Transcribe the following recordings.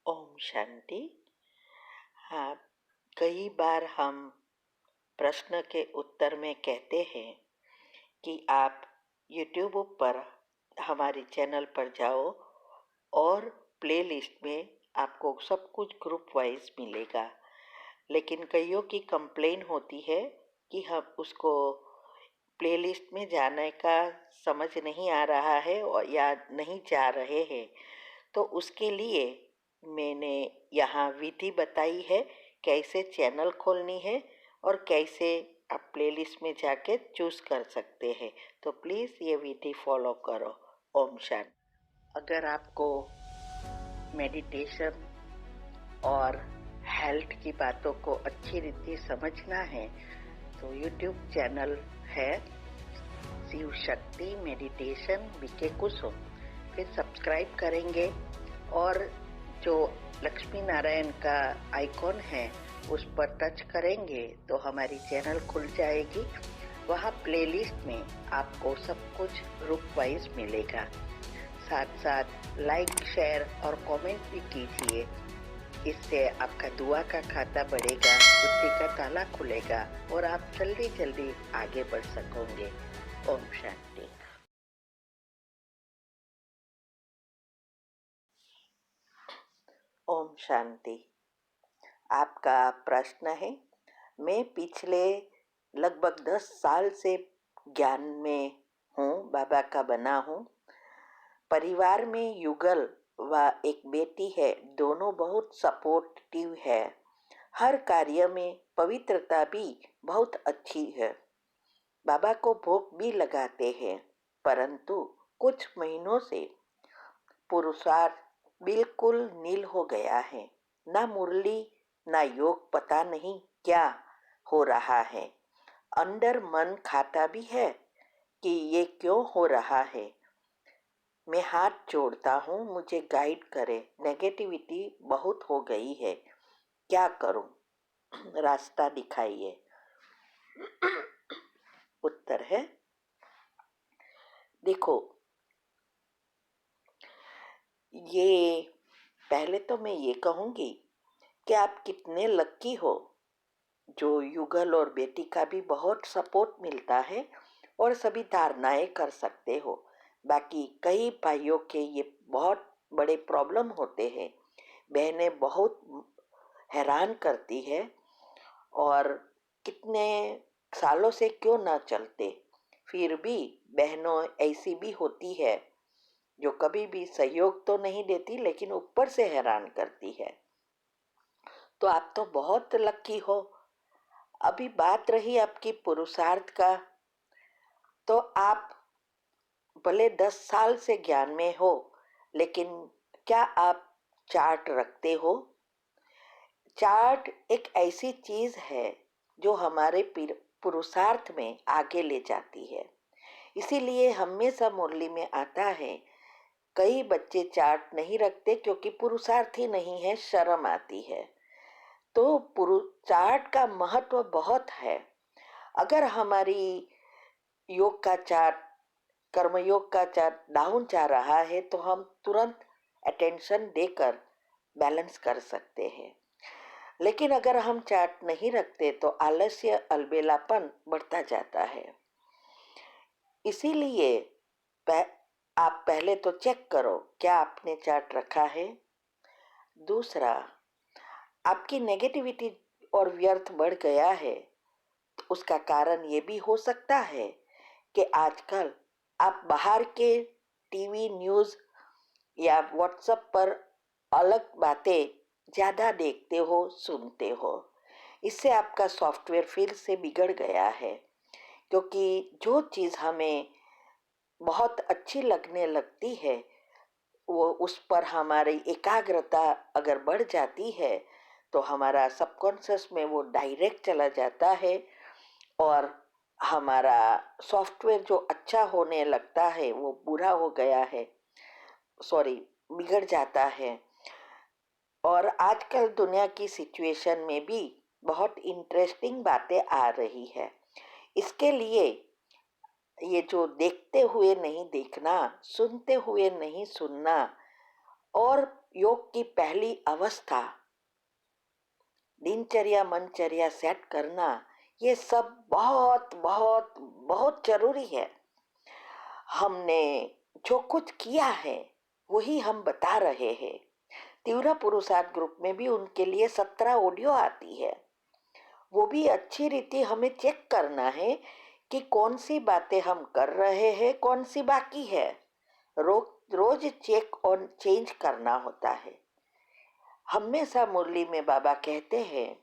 ओम शांति। हाँ, कई बार हम प्रश्न के उत्तर में कहते हैं कि आप YouTube पर हमारे चैनल पर जाओ और प्लेलिस्ट में आपको सब कुछ ग्रुप वाइज मिलेगा। लेकिन कईयों की कंप्लेन होती है कि हम उसको प्लेलिस्ट में जाने का समझ नहीं आ रहा है और या नहीं जा रहे हैं। तो उसके लिए मैंने यहाँ विधि बताई है कैसे चैनल खोलनी है और कैसे आप प्लेलिस्ट में जाके चूज़ कर सकते हैं। तो प्लीज़ ये विधि फॉलो करो। ओम शांति। अगर आपको मेडिटेशन और हेल्थ की बातों को अच्छी रीति समझना है तो यूट्यूब चैनल है शिव शक्ति मेडिटेशन बीके कुसुम, फिर सब्सक्राइब करेंगे और जो लक्ष्मी नारायण का आइकॉन है उस पर टच करेंगे तो हमारी चैनल खुल जाएगी। वहाँ प्लेलिस्ट में आपको सब कुछ ग्रुप वाइज मिलेगा। साथ साथ लाइक शेयर और कमेंट भी कीजिए। इससे आपका दुआ का खाता बढ़ेगा, बुद्धि का ताला खुलेगा और आप जल्दी जल्दी आगे बढ़ सकोगे। ओम शांति। ओम शांति। आपका प्रश्न है, मैं पिछले लगभग 10 साल से ज्ञान में हूँ, बाबा का बना हूँ। परिवार में युगल व एक बेटी है, दोनों बहुत सपोर्टिव है। हर कार्य में पवित्रता भी बहुत अच्छी है। बाबा को भोग भी लगाते हैं, परंतु कुछ महीनों से पुरुषार्थ बिल्कुल नील हो गया है। ना मुरली ना योग, पता नहीं क्या हो रहा है। अंदर मन खाता भी है कि ये क्यों हो रहा है। मैं हाथ जोड़ता हूँ, मुझे गाइड करे। नेगेटिविटी बहुत हो गई है, क्या करूं? रास्ता दिखाइए। उत्तर है, देखो, ये पहले तो मैं ये कहूंगी कि आप कितने लकी हो जो युगल और बेटी का भी बहुत सपोर्ट मिलता है और सभी धारणाएं कर सकते हो। बाकी कई भाइयों के ये बहुत बड़े प्रॉब्लम होते हैं। बहनें बहुत हैरान करती है और कितने सालों से क्यों ना चलते, फिर भी बहनों ऐसी भी होती है जो कभी भी सहयोग तो नहीं देती लेकिन ऊपर से हैरान करती है। तो आप तो बहुत लकी हो। अभी बात रही आपकी पुरुषार्थ का, तो आप भले 10 साल से ज्ञान में हो, लेकिन क्या आप चार्ट रखते हो? चार्ट एक ऐसी चीज है जो हमारे पुरुषार्थ में आगे ले जाती है। इसीलिए हमेशा मुरली में आता है, कई बच्चे चार्ट नहीं रखते क्योंकि पुरुषार्थ ही नहीं है, शर्म आती है। तो चार्ट का महत्व बहुत है। अगर हमारी योग का चार्ट, कर्मयोग का चार्ट डाउन जा रहा है तो हम तुरंत अटेंशन देकर बैलेंस कर सकते हैं। लेकिन अगर हम चार्ट नहीं रखते तो आलस्य, अलबेलापन बढ़ता जाता है। इसीलिए आप पहले तो चेक करो क्या आपने चार्ट रखा है। दूसरा, आपकी नेगेटिविटी और व्यर्थ बढ़ गया है, तो उसका कारण ये भी हो सकता है कि आजकल आप बाहर के टीवी न्यूज़ या व्हाट्सएप पर अलग बातें ज़्यादा देखते हो, सुनते हो। इससे आपका सॉफ्टवेयर फिर से बिगड़ गया है, क्योंकि जो चीज़ हमें बहुत अच्छी लगने लगती है वो उस पर हमारी एकाग्रता अगर बढ़ जाती है तो हमारा सबकॉन्शियस में वो डायरेक्ट चला जाता है और हमारा सॉफ्टवेयर जो अच्छा होने लगता है वो बुरा हो गया है, सॉरी, बिगड़ जाता है। और आजकल दुनिया की सिचुएशन में भी बहुत इंटरेस्टिंग बातें आ रही है। इसके लिए ये जो देखते हुए नहीं देखना, सुनते हुए नहीं सुनना और योग की पहली अवस्था दिनचर्या मनचर्या सेट करना, ये सब बहुत बहुत बहुत जरूरी है। हमने जो कुछ किया है वही हम बता रहे हैं। तीव्र पुरुषार्थ ग्रुप में भी उनके लिए 17 ऑडियो आती है। वो भी अच्छी रीति हमें चेक करना है कि कौन सी बातें हम कर रहे हैं, कौन सी बाकी है। रोज चेक और चेंज करना होता है। हमेशा मुरली में बाबा कहते हैं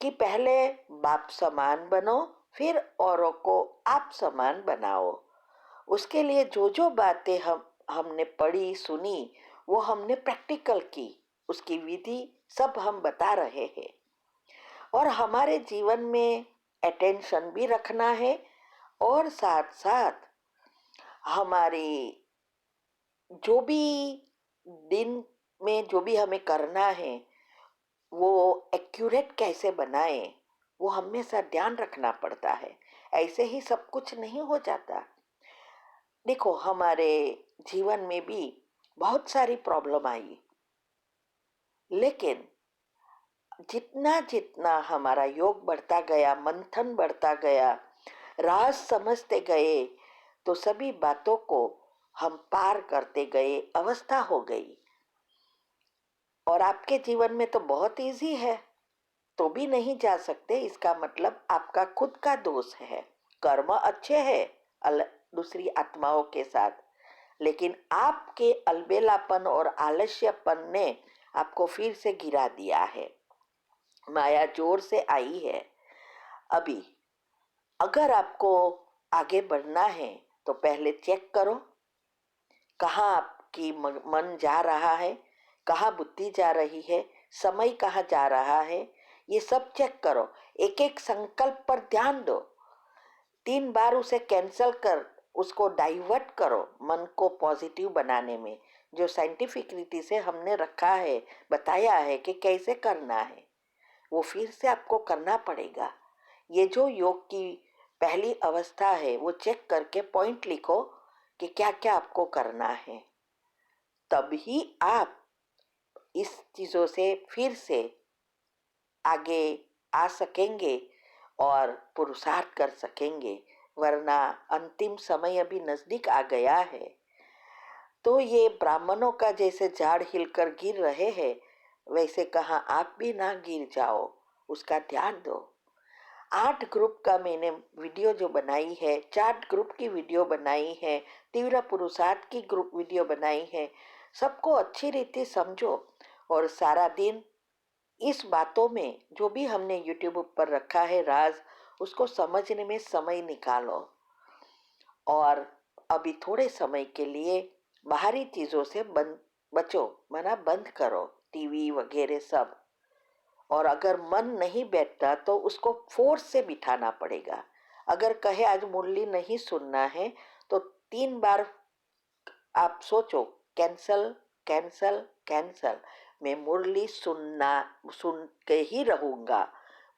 कि पहले बाप समान बनो, फिर औरों को आप समान बनाओ। उसके लिए जो जो बातें हमने पढ़ी सुनी वो हमने प्रैक्टिकल की, उसकी विधि सब हम बता रहे हैं। और हमारे जीवन में अटेंशन भी रखना है, और साथ साथ हमारी जो भी दिन में जो भी हमें करना है वो एक्यूरेट कैसे बनाए, वो हमेशा ध्यान रखना पड़ता है। ऐसे ही सब कुछ नहीं हो जाता। देखो, हमारे जीवन में भी बहुत सारी प्रॉब्लम आई, लेकिन जितना जितना हमारा योग बढ़ता गया, मंथन बढ़ता गया, राज समझते गए, तो सभी बातों को हम पार करते गए, अवस्था हो गई। और आपके जीवन में तो बहुत इजी है, तो भी नहीं जा सकते, इसका मतलब आपका खुद का दोष है। कर्म अच्छे हैं दूसरी आत्माओं के साथ, लेकिन आपके अलबेलापन और आलस्यपन ने आपको फिर से गिरा दिया है। माया जोर से आई है। अभी अगर आपको आगे बढ़ना है तो पहले चेक करो कहाँ आपकी मन जा रहा है, कहाँ बुद्धि जा रही है, समय कहाँ जा रहा है, ये सब चेक करो। एक एक संकल्प पर ध्यान दो। 3 बार उसे कैंसल कर उसको डाइवर्ट करो मन को पॉजिटिव बनाने में, जो साइंटिफिक रीति से हमने रखा है, बताया है कि कैसे करना है, वो फिर से आपको करना पड़ेगा। ये जो योग की पहली अवस्था है वो चेक करके पॉइंट लिखो कि क्या क्या आपको करना है, तभी आप इस चीजों से फिर से आगे आ सकेंगे और पुरुषार्थ कर सकेंगे। वरना अंतिम समय अभी नजदीक आ गया है। तो ये ब्राह्मणों का जैसे झाड़ हिलकर गिर रहे हैं, वैसे कहाँ आप भी ना गिर जाओ, उसका ध्यान दो। 8 ग्रुप का मैंने वीडियो जो बनाई है, 4 ग्रुप की वीडियो बनाई है, तीव्र पुरुषार्थ की ग्रुप वीडियो बनाई है। सबको अच्छी रीति समझो और सारा दिन इस बातों में जो भी हमने यूट्यूब पर रखा है राज, उसको समझने में समय निकालो। और अभी थोड़े समय के लिए बाहरी चीजों से बचो, मना बंद करो, टीवी वगैरह सब। और अगर मन नहीं बैठता तो उसको फोर्स से बिठाना पड़ेगा। अगर कहे आज मुरली नहीं सुनना है तो 3 बार आप सोचो, कैंसल कैंसल कैंसल, मैं मुरली सुन के ही रहूंगा।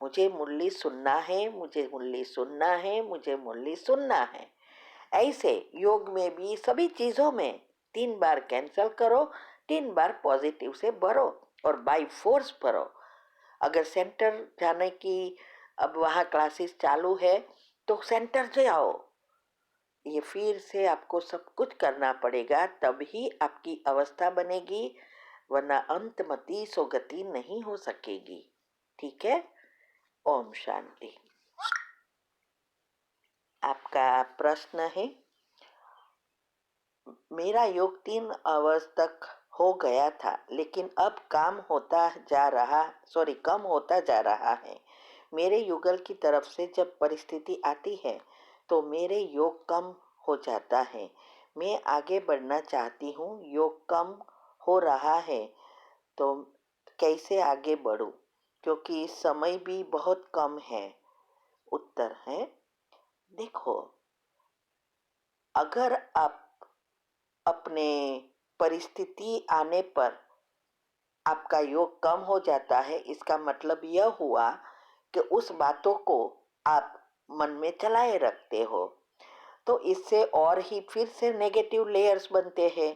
मुझे मुरली सुनना है, मुझे मुरली सुनना है, मुझे मुरली सुनना है। ऐसे योग में भी सभी चीजों में 3 बार कैंसल करो, 3 बार पॉजिटिव से भरो और बाय फोर्स भरो। अगर सेंटर जाने की अब वहाँ क्लासेस चालू है तो सेंटर जाओ। ये फिर से आपको सब कुछ करना पड़ेगा, तभी आपकी अवस्था बनेगी, वरना अंतमति सोगति नहीं हो सकेगी। ठीक है। ओम शांति। आपका प्रश्न है, मेरा योग 3 अवर्स तक हो गया था, लेकिन अब कम होता जा रहा है। मेरे युगल की तरफ से जब परिस्थिति आती है तो मेरे योग कम हो जाता है। मैं आगे बढ़ना चाहती हूँ, योग कम हो रहा है तो कैसे आगे बढ़ूं, क्योंकि समय भी बहुत कम है। उत्तर है, देखो, अगर आप अपने परिस्थिति आने पर आपका योग कम हो जाता है, इसका मतलब यह हुआ कि उस बातों को आप मन में चलाए रखते हो, तो इससे और ही फिर से नेगेटिव लेयर्स बनते हैं।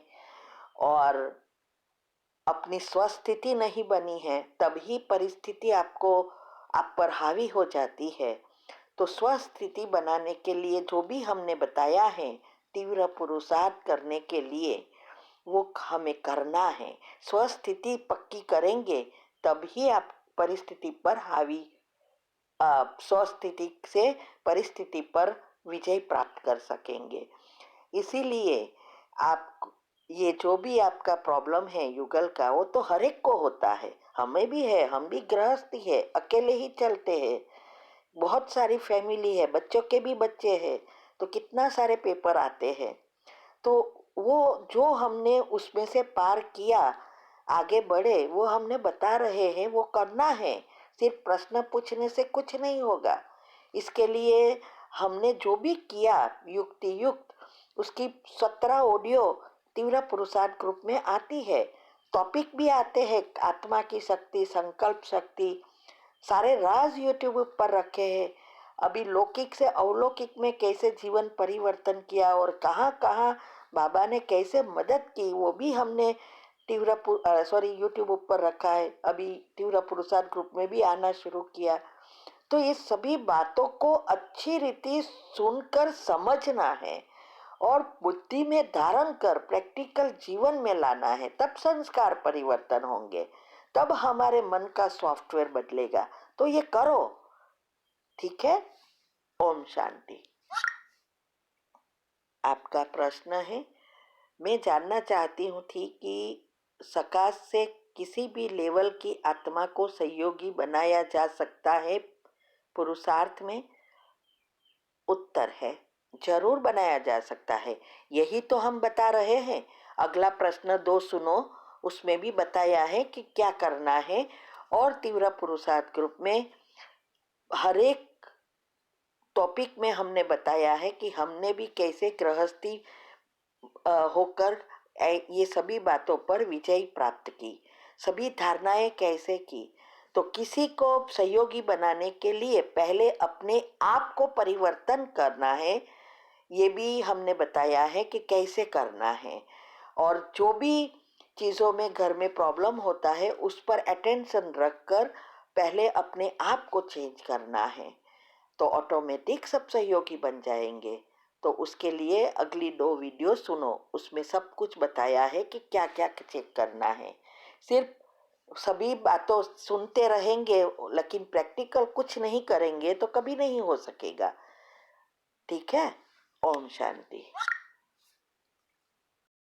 और अपनी स्वस्थिति नहीं बनी है तभी परिस्थिति आप पर हावी हो जाती है। तो स्वस्थिति बनाने के लिए जो भी हमने बताया है, तीव्र पुरुषार्थ करने के लिए वो हमें करना है। स्वस्थिति पक्की करेंगे तभी आप परिस्थिति पर हावी स्वस्थिति से परिस्थिति पर विजय प्राप्त कर सकेंगे। इसीलिए आप ये जो भी आपका प्रॉब्लम है युगल का, वो तो हर एक को होता है, हमें भी है, हम भी गृहस्थी है, अकेले ही चलते हैं, बहुत सारी फैमिली है, बच्चों के भी बच्चे हैं, तो कितना सारे पेपर आते हैं। तो वो जो हमने उसमें से पार किया, आगे बढ़े, वो हमने बता रहे हैं, वो करना है। सिर्फ प्रश्न पूछने से कुछ नहीं होगा। इसके लिए हमने जो भी किया युक्ति युक्त, उसकी 17 ऑडियो तीव्र पुरुषार्थ ग्रुप में आती है। टॉपिक भी आते हैं, आत्मा की शक्ति, संकल्प शक्ति, सारे राज यूट्यूब पर रखे हैं। अभी लौकिक से अलौकिक में कैसे जीवन परिवर्तन किया और कहाँ कहाँ बाबा ने कैसे मदद की, वो भी हमने यूट्यूब पर रखा है। अभी तीव्र पुरुषार्थ ग्रुप में भी आना शुरू किया। तो ये सभी बातों को अच्छी रीति सुनकर समझना है और बुद्धि में धारण कर प्रैक्टिकल जीवन में लाना है, तब संस्कार परिवर्तन होंगे, तब हमारे मन का सॉफ्टवेयर बदलेगा। तो ये करो, ठीक है। ओम शांति। आपका प्रश्न है, मैं जानना चाहती हूँ थी कि सकाश से किसी भी लेवल की आत्मा को सहयोगी बनाया जा सकता है पुरुषार्थ में? उत्तर है, जरूर बनाया जा सकता है। यही तो हम बता रहे हैं। अगला प्रश्न 2 सुनो, उसमें भी बताया है कि क्या करना है। और तीव्र पुरुषार्थ ग्रुप में हर एक टॉपिक में हमने बताया है कि हमने भी कैसे गृहस्थी होकर ये सभी बातों पर विजय प्राप्त की, सभी धारणाएं कैसे की। तो किसी को सहयोगी बनाने के लिए पहले अपने आप को परिवर्तन करना है, ये भी हमने बताया है कि कैसे करना है। और जो भी चीज़ों में घर में प्रॉब्लम होता है उस पर अटेंशन रखकर पहले अपने आप को चेंज करना है, तो ऑटोमेटिक सब सहयोगी बन जाएंगे। तो उसके लिए अगली 2 वीडियो सुनो, उसमें सब कुछ बताया है कि क्या क्या चेक करना है। सिर्फ सभी बातों सुनते रहेंगे लेकिन प्रैक्टिकल कुछ नहीं करेंगे तो कभी नहीं हो सकेगा, ठीक है। ओम शांति।